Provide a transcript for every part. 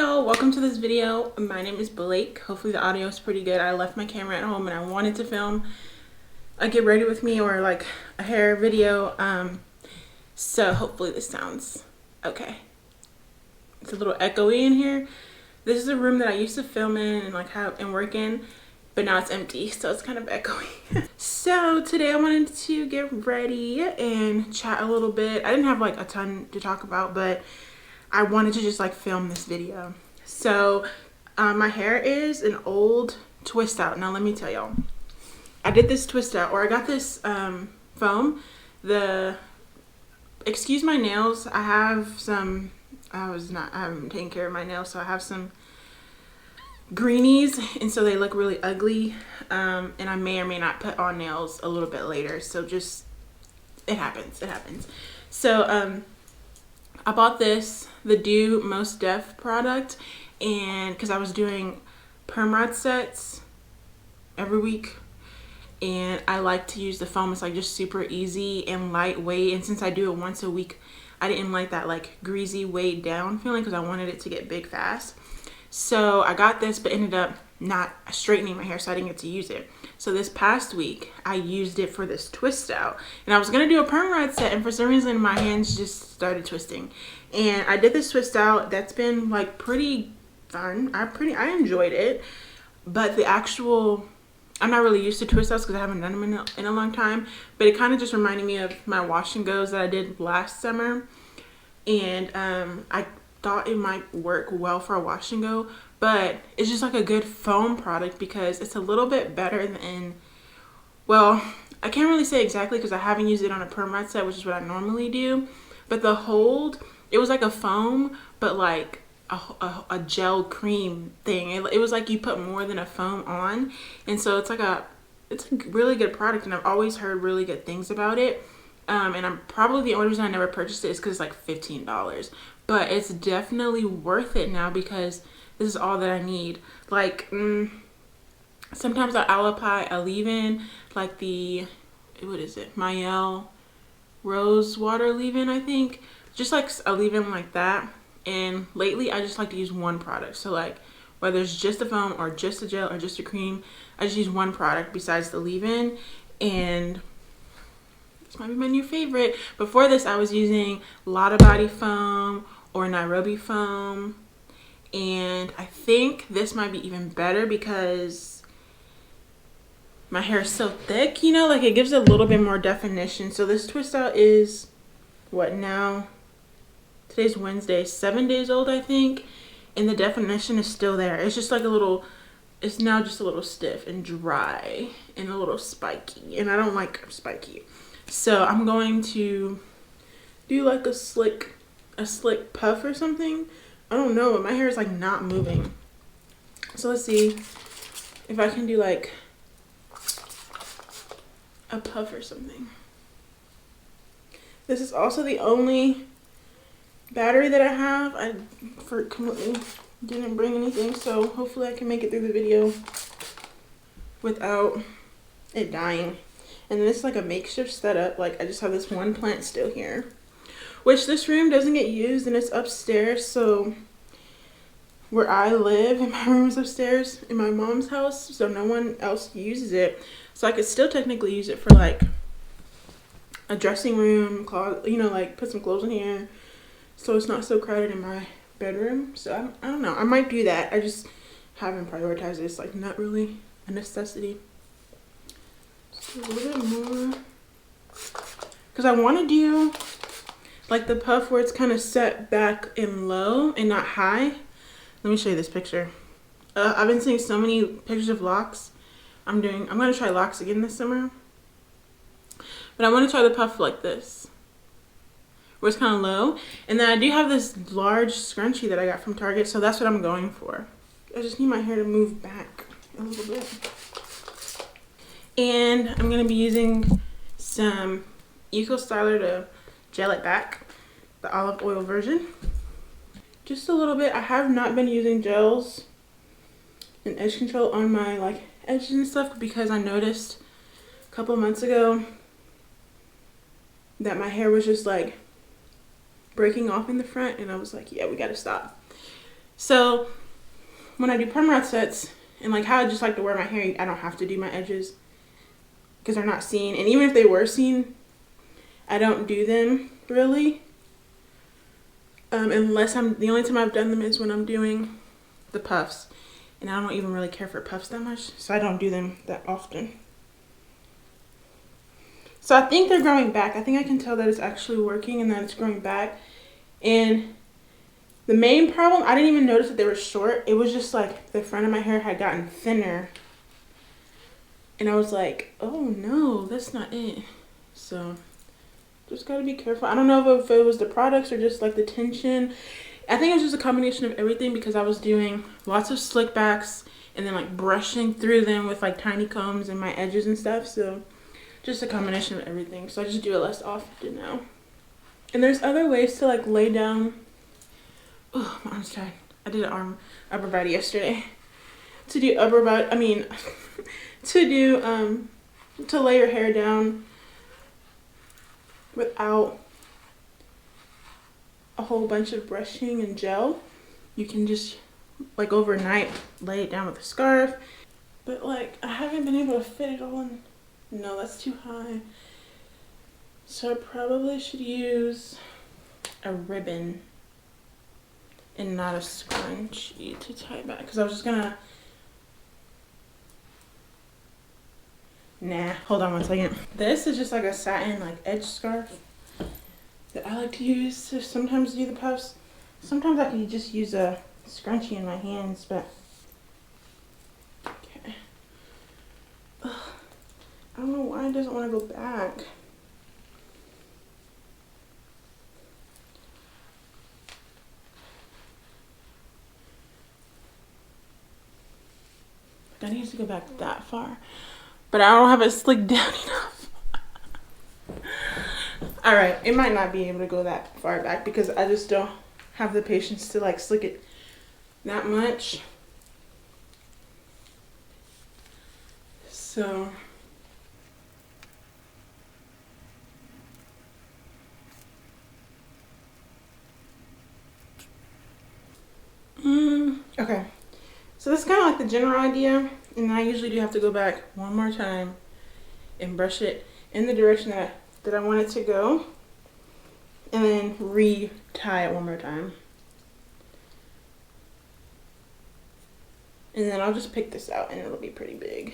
y'all, welcome to this video. My name is Blake. Hopefully the audio is pretty good. I left my camera at home and I wanted to film a get ready with me or like a hair video. So hopefully this sounds okay. It's a little echoey in here. This is a room that I used to film in and like have and work in, but now it's empty, so it's kind of echoey. So today I wanted to get ready and chat a little bit. I didn't have like a ton to talk about, but I wanted to just like film this video. So my hair is an old twist out. Now let me tell y'all, I did this twist out, or I got this foam. Excuse my nails, I have some, I haven't taken care of my nails, so I have some greenies and so they look really ugly, and I may or may not put on nails a little bit later, so just it happens. So I bought this, the Do Most Def product, and because I was doing perm rod sets every week and I like to use the foam. It's like just super easy and lightweight, and since I do it once a week, I didn't like that like greasy weighed down feeling because I wanted it to get big fast. So I got this but ended up not straightening my hair, so I didn't get to use it. So this past week I used it for this twist out, and I was gonna do a perm rod set, and for some reason my hands just started twisting, and I did this twist out. That's been like pretty fun. I enjoyed it, but the actual, I'm not really used to twist outs because I haven't done them in a long time, but it kind of just reminded me of my wash and goes that I did last summer, and I thought it might work well for a wash and go, but it's just like a good foam product because it's a little bit better than, well, I can't really say exactly because I haven't used it on a perm rod set, which is what I normally do, but the hold, it was like a foam but like a gel cream thing. It was like you put more than a foam on, and so it's a really good product, and I've always heard really good things about it, and I'm probably the only reason I never purchased it is because it's like $15, but it's definitely worth it now because this is all that I need. Like sometimes I'll apply a leave-in, like the, what is it, Jael rose water leave-in, I think, just like a leave-in like that. And lately I just like to use one product, so like whether it's just a foam or just a gel or just a cream, I just use one product besides the leave-in, and this might be my new favorite. Before this I was using Lotta Body foam or Nairobi foam, and I think this might be even better because my hair is so thick, you know, like it gives it a little bit more definition. So this twist out is what now? Today's Wednesday, 7 days old, I think, and the definition is still there. It's just like a little, it's now just a little stiff and dry and a little spiky, and I don't like spiky. So I'm going to do like a slick puff or something. I don't know, but my hair is like not moving. So let's see if I can do like a puff or something. This is also the only battery that I have. I completely didn't bring anything, so hopefully I can make it through the video without it dying. And this is like a makeshift setup. Like I just have this one plant still here, which this room doesn't get used, and it's upstairs. So where I live, and my room is upstairs in my mom's house, so no one else uses it. So I could still technically use it for like a dressing room, closet, you know, like put some clothes in here, so it's not so crowded in my bedroom. So I don't know, I might do that. I just haven't prioritized it. It's like not really a necessity. Just a little bit more, because I want to do like the puff where it's kind of set back and low and not high. Let me show you this picture. I've been seeing so many pictures of locks. I'm going to try locks again this summer, but I want to try the puff like this, where it's kind of low. And then I do have this large scrunchie that I got from Target, so that's what I'm going for. I just need my hair to move back a little bit. And I'm going to be using some Eco Styler to gel it back, the olive oil version. Just a little bit. I have not been using gels and edge control on my like edges and stuff because I noticed a couple of months ago that my hair was just like breaking off in the front, and I was like, yeah, we gotta stop. So when I do perm rod sets, and like how I just like to wear my hair, I don't have to do my edges because they're not seen. And even if they were seen, I don't do them really. Unless the only time I've done them is when I'm doing the puffs. And I don't even really care for puffs that much, so I don't do them that often. So I think they're growing back. I think I can tell that it's actually working and that it's growing back. And the main problem, I didn't even notice that they were short. It was just like the front of my hair had gotten thinner. And I was like, oh no, that's not it. So just gotta be careful. I don't know if it was the products or just like the tension. I think it was just a combination of everything because I was doing lots of slick backs and then like brushing through them with like tiny combs and my edges and stuff. So just a combination of everything. So I just do it less often now. And there's other ways to like lay down. Oh, my arm's tired. I did an upper body yesterday. To do upper body, to lay your hair down without a whole bunch of brushing and gel. You can just like overnight lay it down with a scarf. But like I haven't been able to fit it all in. No, that's too high. So I probably should use a ribbon and not a scrunchie to tie back. Because I was just gonna... Nah, hold on one second. This is just like a satin like edge scarf that I like to use to sometimes do the puffs. Sometimes I can just use a scrunchie in my hands, but... Okay. Ugh. I don't know why it doesn't want to go back. I need to go back that far, but I don't have it slicked down enough. All right, it might not be able to go that far back because I just don't have the patience to like slick it that much. So okay. So this is kind of like the general idea, and I usually do have to go back one more time and brush it in the direction that I want it to go, and then re-tie it one more time. And then I'll just pick this out and it'll be pretty big.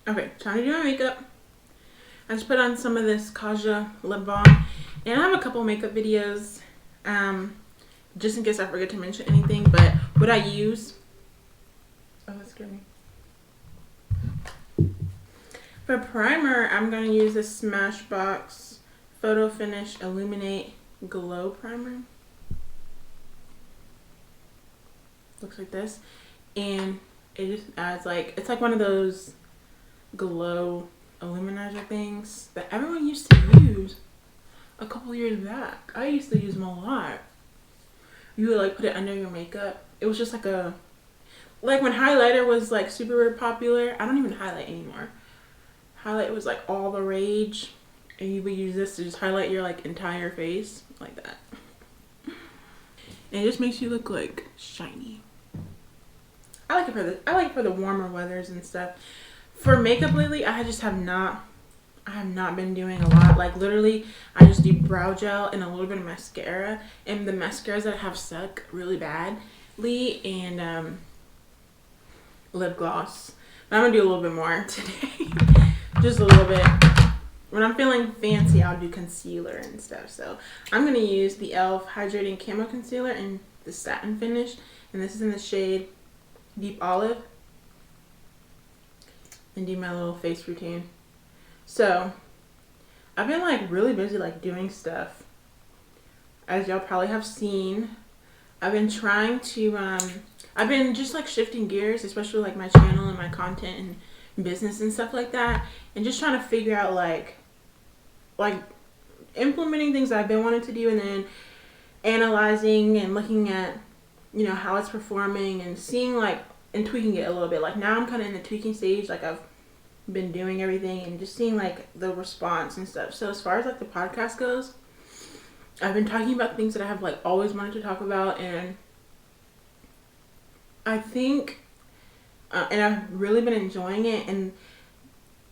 Okay, time to do my makeup. I just put on some of this Kaja lip balm, and I have a couple makeup videos, just in case I forget to mention anything. But what I use, oh, that scared me. For primer, I'm gonna use this Smashbox Photo Finish Illuminate Glow Primer. Looks like this, and it just adds like, it's like one of those glow illuminizer things that everyone used to use a couple years back. I used to use them a lot. You would like put it under your makeup. It was just like when highlighter was like super popular. I don't even highlight anymore. Highlight was like all the rage, and you would use this to just highlight your like entire face like that. And it just makes you look like shiny. I like it for the warmer weathers and stuff. For makeup lately, I have not been doing a lot. Like literally, I just do brow gel and a little bit of mascara. And the mascaras that I have suck really badly. And lip gloss. But I'm gonna do a little bit more today. Just a little bit. When I'm feeling fancy, I'll do concealer and stuff. So I'm gonna use the e.l.f. Hydrating Camo Concealer in the satin finish. And this is in the shade Deep Olive. And do my little face routine. So I've been like really busy like doing stuff, as y'all probably have seen. I've been trying to I've been just like shifting gears, especially like my channel and my content and business and stuff like that, and just trying to figure out like like implementing things that I've been wanting to do, and then analyzing and looking at, you know, how it's performing and seeing like and tweaking it a little bit. Like now I'm kind of in the tweaking stage. Like I've been doing everything and just seeing like the response and stuff. So as far as like the podcast goes, I've been talking about things that I have like always wanted to talk about, and I think and I've really been enjoying it. And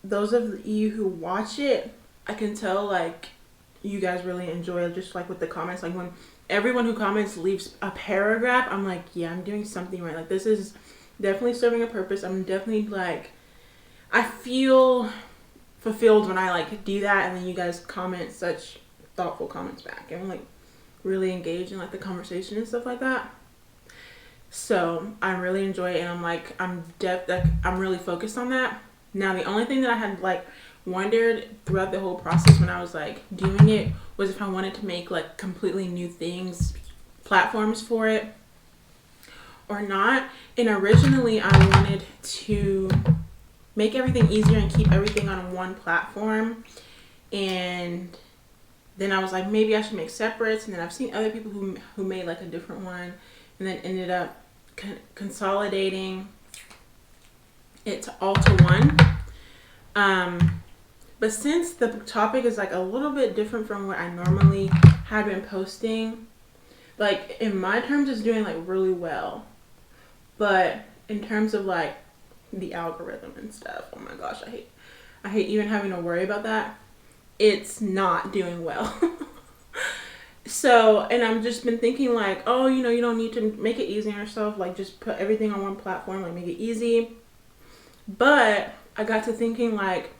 those of you who watch it, I can tell like you guys really enjoy it, just like with the comments. Like when everyone who comments leaves a paragraph, I'm like, yeah, I'm doing something right. Like this is definitely serving a purpose. I'm definitely like, I feel fulfilled when I like do that, and then you guys comment such thoughtful comments back and like really engage in like the conversation and stuff like that. So I really enjoy it, and I'm like, I'm really focused on that. Now the only thing that I had like wondered throughout the whole process when I was like doing it was if I wanted to make like completely new things, platforms for it or not. And originally I wanted to make everything easier and keep everything on one platform, and then I was like, maybe I should make separates. And then I've seen other people who made like a different one, and then ended up consolidating it all to one. But since the topic is like a little bit different from what I normally have been posting, like in my terms it's doing like really well, but in terms of like the algorithm and stuff, oh my gosh, I hate even having to worry about that. It's not doing well. So, and I've just been thinking like, oh, you know, you don't need to make it easy on yourself, like just put everything on one platform, like make it easy. But I got to thinking like,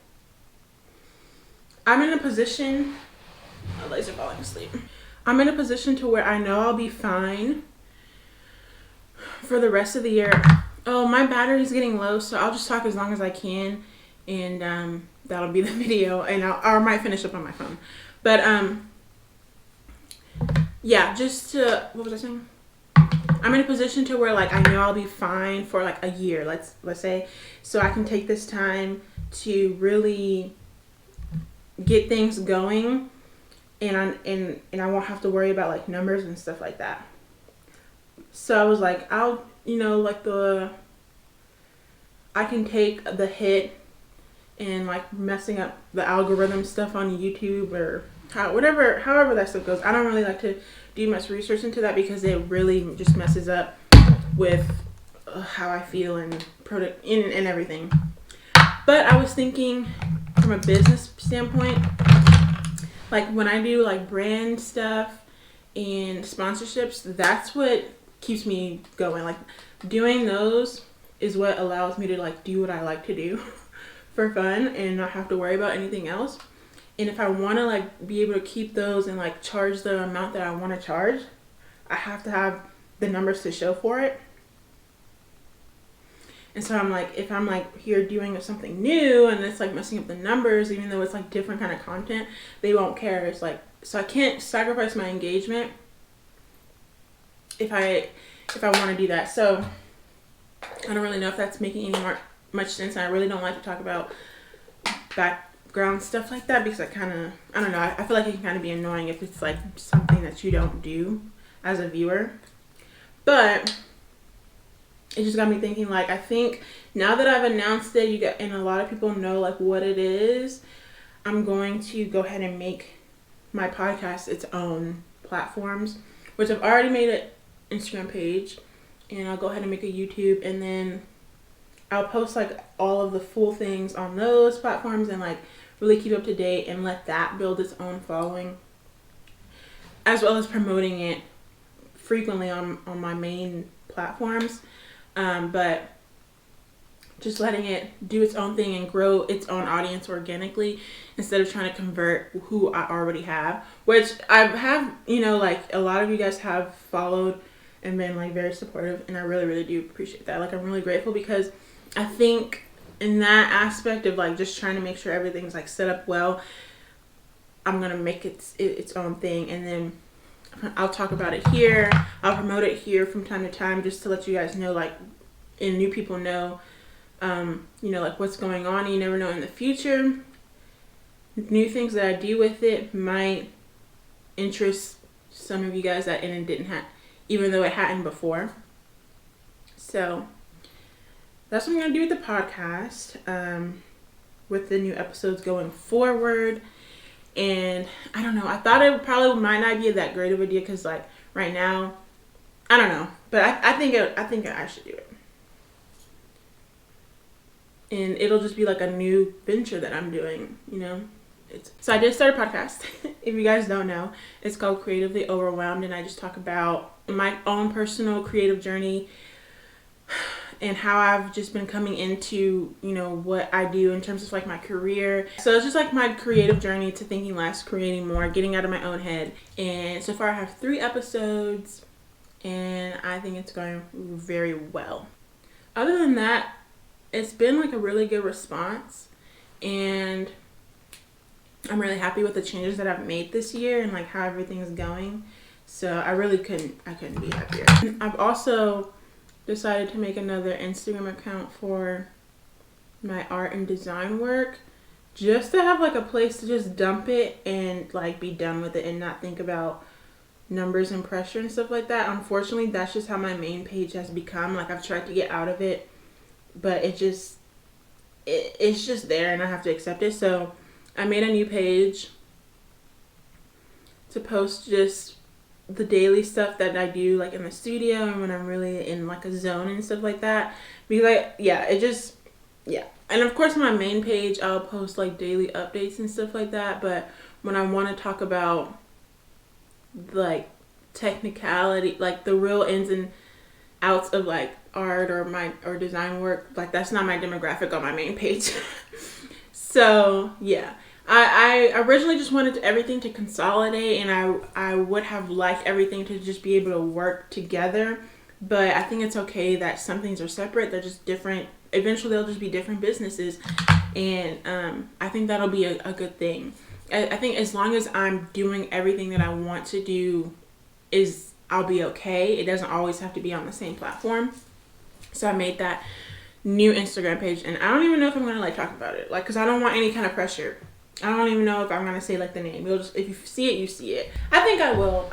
I'm in a position, my legs are falling asleep. I'm in a position to where I know I'll be fine for the rest of the year. Oh, my battery's getting low, so I'll just talk as long as I can, and that'll be the video, and I might finish up on my phone. But yeah, just to, what was I saying? I'm in a position to where like I know I'll be fine for like a year, let's say, so I can take this time to really get things going, and I won't have to worry about like numbers and stuff like that. So I was like, I'll, you know, like I can take the hit and like messing up the algorithm stuff on YouTube or however that stuff goes. I don't really like to do much research into that because it really just messes up with how I feel and product and everything. But I was thinking from a business standpoint, like when I do like brand stuff and sponsorships, that's what keeps me going. Like doing those is what allows me to like do what I like to do for fun and not have to worry about anything else. And if I want to like be able to keep those and like charge the amount that I want to charge, I have to have the numbers to show for it. And so I'm like, if I'm like here doing something new and it's like messing up the numbers, even though it's like different kind of content, they won't care. It's like, so I can't sacrifice my engagement if I want to do that. So I don't really know if that's making any much sense. And I really don't like to talk about background stuff like that because I don't know. I feel like it can kind of be annoying if it's like something that you don't do as a viewer. But it just got me thinking, like, I think now that I've announced it, and a lot of people know like what it is, I'm going to go ahead and make my podcast its own platforms, which I've already made an Instagram page, and I'll go ahead and make a YouTube, and then I'll post like all of the full things on those platforms and like really keep up to date and let that build its own following, as well as promoting it frequently on my main platforms. But just letting it do its own thing and grow its own audience organically instead of trying to convert who I already have, which I have, you know, like a lot of you guys have followed and been like very supportive, and I really, really do appreciate that. Like I'm really grateful because I think in that aspect of like just trying to make sure everything's like set up well, I'm gonna make its own thing, and then I'll talk about it here. I'll promote it here from time to time just to let you guys know, like, and new people know, you know, like what's going on. You never know in the future. new things that I do with it might interest some of you guys that it didn't have, even though it hadn't before. So that's what I'm going to do with the podcast, with the new episodes going forward. And I don't know, I thought it probably might not be that great of an idea because like right now, I don't know, but I think I should do it. And it'll just be like a new venture that I'm doing, you know. So I did start a podcast. If you guys don't know, it's called Creatively Overwhelmed, and I just talk about my own personal creative journey and how I've just been coming into, you know, what I do in terms of like my career. So it's just like my creative journey to thinking less, creating more, getting out of my own head. And so far I have 3 episodes and I think it's going very well. Other than that, it's been like a really good response, and I'm really happy with the changes that I've made this year and like how everything is going. So I couldn't be happier. I've also decided to make another Instagram account for my art and design work, just to have like a place to just dump it and like be done with it and not think about numbers and pressure and stuff like that. Unfortunately, that's just how my main page has become. Like I've tried to get out of it, but it's just there and I have to accept it. So I made a new page to post just the daily stuff that I do like in the studio and when I'm really in like a zone and stuff like that. Because and of course my main page I'll post like daily updates and stuff like that, but when I want to talk about like technicality, like the real ins and outs of like art or design work, like that's not my demographic on my main page. So yeah, I originally just wanted everything to consolidate, and I would have liked everything to just be able to work together, but I think it's okay that some things are separate. They're just different. Eventually they'll just be different businesses, and I think that'll be a good thing. I think as long as I'm doing everything that I want to do, I'll be okay. It doesn't always have to be on the same platform. So I made that new Instagram page, and I don't even know if I'm gonna like talk about it, like, because I don't want any kind of pressure. I don't even know if I'm gonna say like the name. You'll just, if you see it, you see it. I think I will.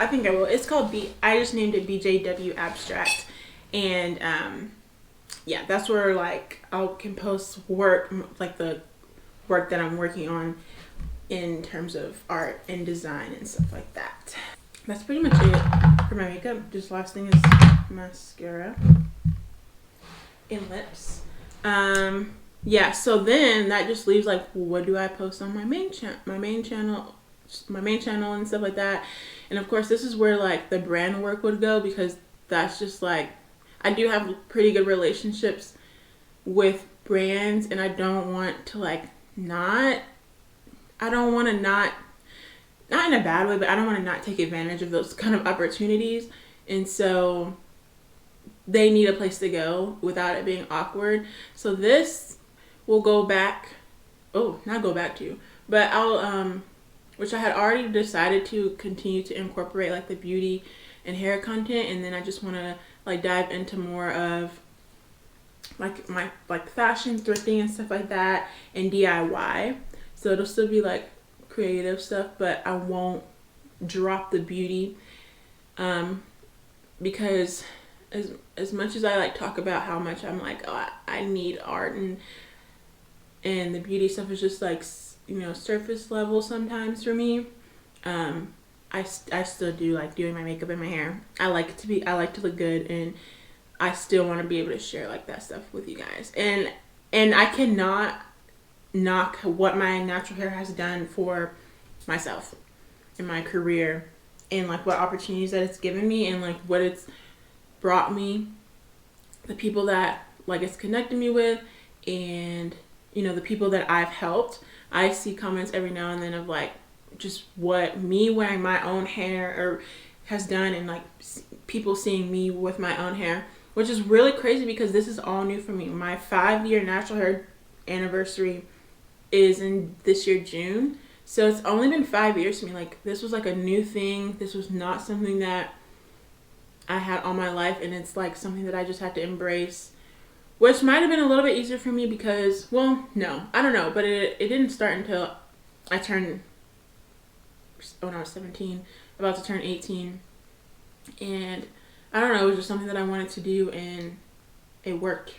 It's called I just named it BJW Abstract, and yeah, that's where like I can post work, like the work that I'm working on in terms of art and design and stuff like that. That's pretty much it for my makeup. Just last thing is mascara and lips. Yeah, so then that just leaves like, what do I post on my main channel and stuff like that. And of course this is where like the brand work would go, because that's just like, I do have pretty good relationships with brands, and I don't want to like not in a bad way, but I don't want to not take advantage of those kind of opportunities. And so they need a place to go without it being awkward. So this will but I'll, which I had already decided to continue to incorporate like the beauty and hair content. And then I just want to like dive into more of like my like fashion, thrifting and stuff like that, and DIY. So it'll still be like creative stuff, but I won't drop the beauty, because as much as I like talk about how much I'm like, oh, I need art, and the beauty stuff is just like, you know, surface level sometimes for me. I still do like doing my makeup and my hair. I like to look good, and I still want to be able to share like that stuff with you guys. And I cannot knock what my natural hair has done for myself in my career, and like what opportunities that it's given me, and like what it's brought me, the people that like it's connected me with, and you know, the people that I've helped. I see comments every now and then of like just what me wearing my own hair or has done, and like people seeing me with my own hair, which is really crazy because this is all new for me. My 5-year natural hair anniversary is in this year June, so it's only been 5 years to me. Like this was like a new thing. This was not something that I had all my life, and it's like something that I just had to embrace, which might have been a little bit easier for me because, well, no, I don't know, but it didn't start until I turned, when I was 17, about to turn 18. And I don't know, it was just something that I wanted to do, and it worked.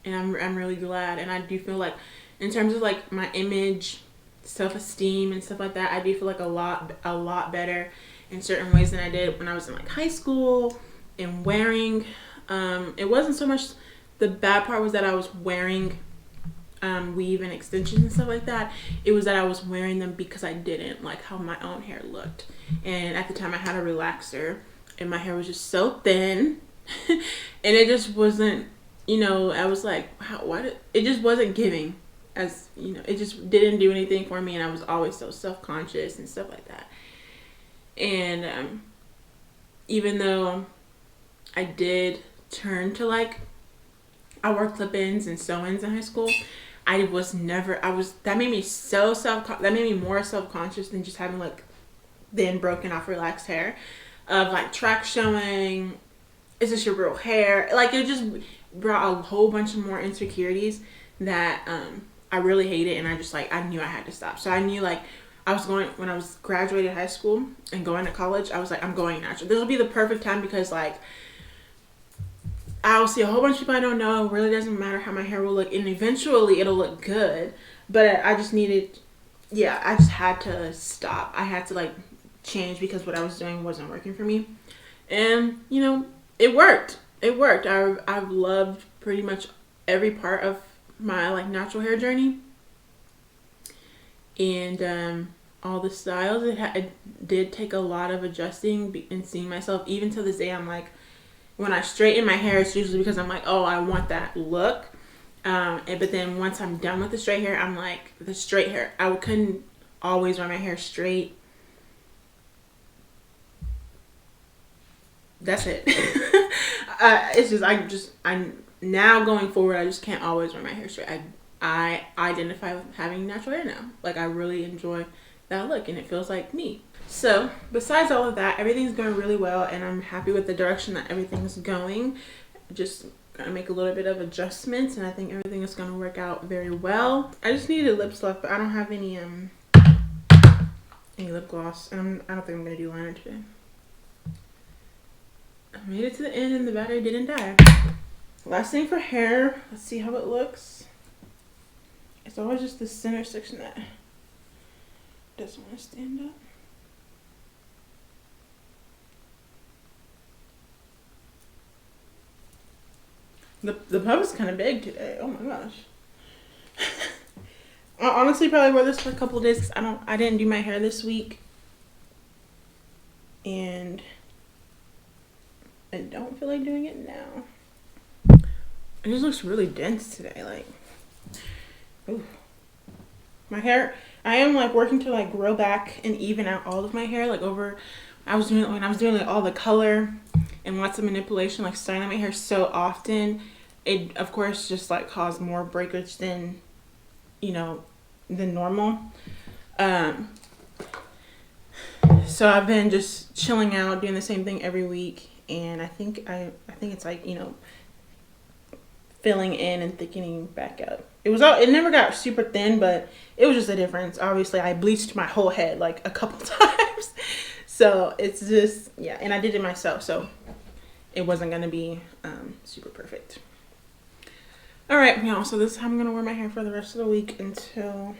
And I'm really glad. And I do feel like, in terms of like my image, self-esteem and stuff like that, I do feel like a lot better in certain ways than I did when I was in like high school and wearing, it wasn't so much, the bad part was that I was wearing weave and extensions and stuff like that. It was that I was wearing them because I didn't like how my own hair looked. And at the time I had a relaxer and my hair was just so thin and it just wasn't, you know, I was like, it just wasn't giving, as you know, it just didn't do anything for me, and I was always so self-conscious and stuff like that. And even though I did turn to like, I wore clip-ins and sew-ins in high school, that made me more self-conscious than just having like thin broken off relaxed hair, of like track showing, is this your real hair? Like, it just brought a whole bunch of more insecurities that I really hated, and I knew I had to stop. So I knew, like, when I was graduated high school and going to college, I was like, I'm going natural. This will be the perfect time because like I'll see a whole bunch of people I don't know. It really doesn't matter how my hair will look, and eventually it'll look good. But I just had to stop. I had to like change because what I was doing wasn't working for me. And you know, it worked. I've loved pretty much every part of my like natural hair journey, and all the styles. It did take a lot of adjusting and seeing myself. Even to this day, I'm like, when I straighten my hair, it's usually because I'm like, oh, I want that look. But then once I'm done with the straight hair, I'm like, the straight hair, I couldn't always wear my hair straight. That's it. I'm now going forward, I just can't always wear my hair straight. I identify with having natural hair now. Like, I really enjoy that look, and it feels like me. So besides all of that, everything's going really well, and I'm happy with the direction that everything's going. Just gonna make a little bit of adjustments, and I think everything is gonna work out very well. I just needed lips left, but I don't have any lip gloss, and I don't think I'm gonna do liner today. I made it to the end, and the battery didn't die. Last thing for hair, let's see how it looks. It's always just the center section that doesn't want to stand up. The puff is kind of big today. Oh my gosh. I honestly probably wore this for a couple of days because I didn't do my hair this week, and I don't feel like doing it now. It just looks really dense today. Like, ooh. My hair, I am like working to like grow back and even out all of my hair. Like when I was doing like all the color and lots of manipulation, like styling my hair so often, it of course just like caused more breakage than, you know, than normal. So I've been just chilling out, doing the same thing every week, and I think it's like, you know, filling in and thickening back up. It never got super thin, but it was just a difference. Obviously, I bleached my whole head like a couple times. So it's just, yeah, and I did it myself, so it wasn't gonna be super perfect. All right, y'all, so this is how I'm gonna wear my hair for the rest of the week until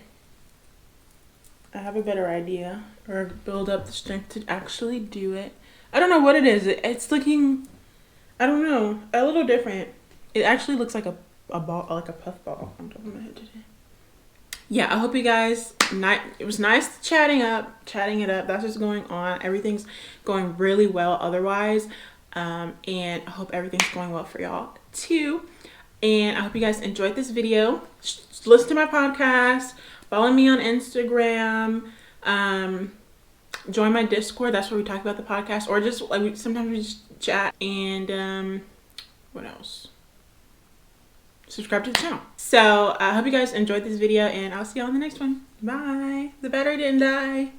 I have a better idea or build up the strength to actually do it. I don't know what it is. It's looking, I don't know, a little different. It actually looks like a ball, like a puff ball on top of my head today. Yeah, I hope you guys, it was nice chatting it up. That's what's going on. Everything's going really well otherwise. And I hope everything's going well for y'all too. And I hope you guys enjoyed this video. Listen to my podcast. Follow me on Instagram. Join my Discord. That's where we talk about the podcast. Or just like sometimes we just chat. And what else? Subscribe to the channel. So I hope you guys enjoyed this video, and I'll see you on the next one. Bye. The battery didn't die.